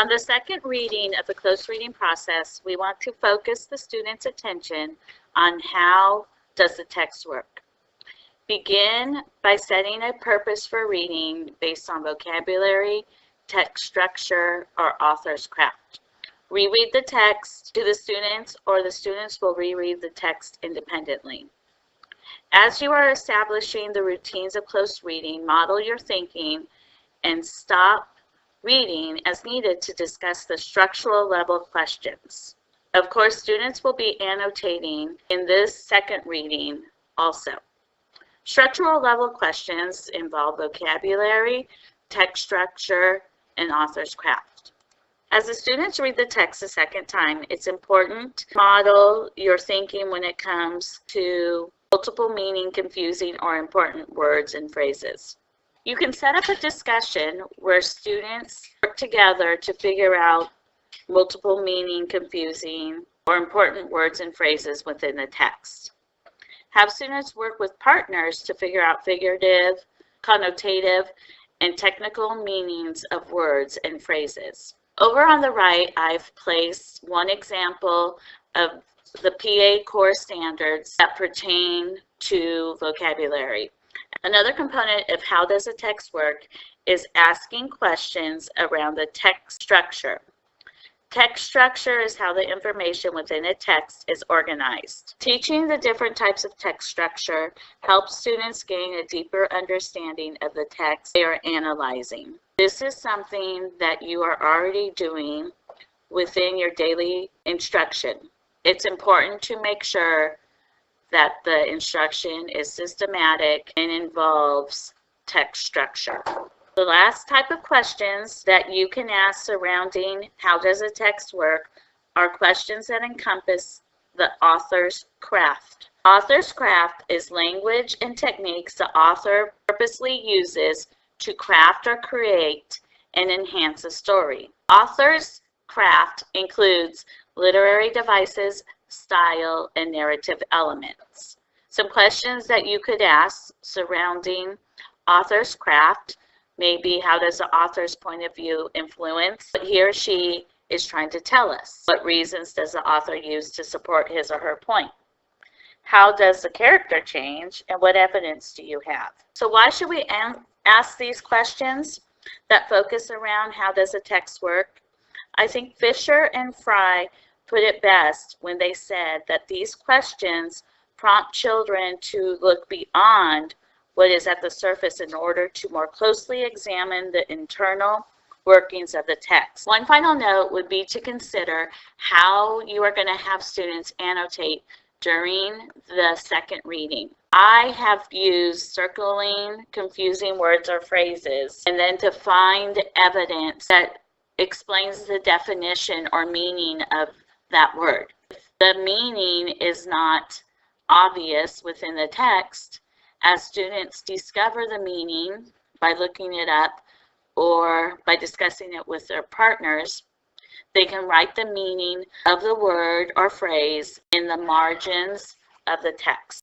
On the second reading of the close reading process, we want to focus the student's attention on how does the text work. Begin by setting a purpose for reading based on vocabulary, text structure, or author's craft. Reread the text to the students, or the students will reread the text independently. As you are establishing the routines of close reading, model your thinking and stop reading as needed to discuss the structural level questions. Of course, students will be annotating in this second reading also. Structural level questions involve vocabulary, text structure, and author's craft. As the students read the text a second time, it's important to model your thinking when it comes to multiple meaning, confusing, or important words and phrases. You can set up a discussion where students work together to figure out multiple meaning, confusing, or important words and phrases within the text. Have students work with partners to figure out figurative, connotative, and technical meanings of words and phrases. Over on the right, I've placed one example of the PA core standards that pertain to vocabulary. Another component of how does a text work is asking questions around the text structure. Text structure is how the information within a text is organized. Teaching the different types of text structure helps students gain a deeper understanding of the text they are analyzing. This is something that you are already doing within your daily instruction. It's important to make sure that the instruction is systematic and involves text structure. The last type of questions that you can ask surrounding how does a text work are questions that encompass the author's craft. Author's craft is language and techniques the author purposely uses to craft or create and enhance a story. Author's craft includes literary devices, style, and narrative elements. Some questions that you could ask surrounding author's craft maybe how does the author's point of view influence what he or she is trying to tell us? What reasons does the author use to support his or her point? How does the character change, and what evidence do you have? So why should we ask these questions that focus around how does a text work? I think Fisher and Fry put it best when they said that these questions prompt children to look beyond what is at the surface in order to more closely examine the internal workings of the text. One final note would be to consider how you are going to have students annotate during the second reading. I have used circling confusing words or phrases and then to find evidence that explains the definition or meaning of that word. If the meaning is not obvious within the text, as students discover the meaning by looking it up or by discussing it with their partners, they can write the meaning of the word or phrase in the margins of the text.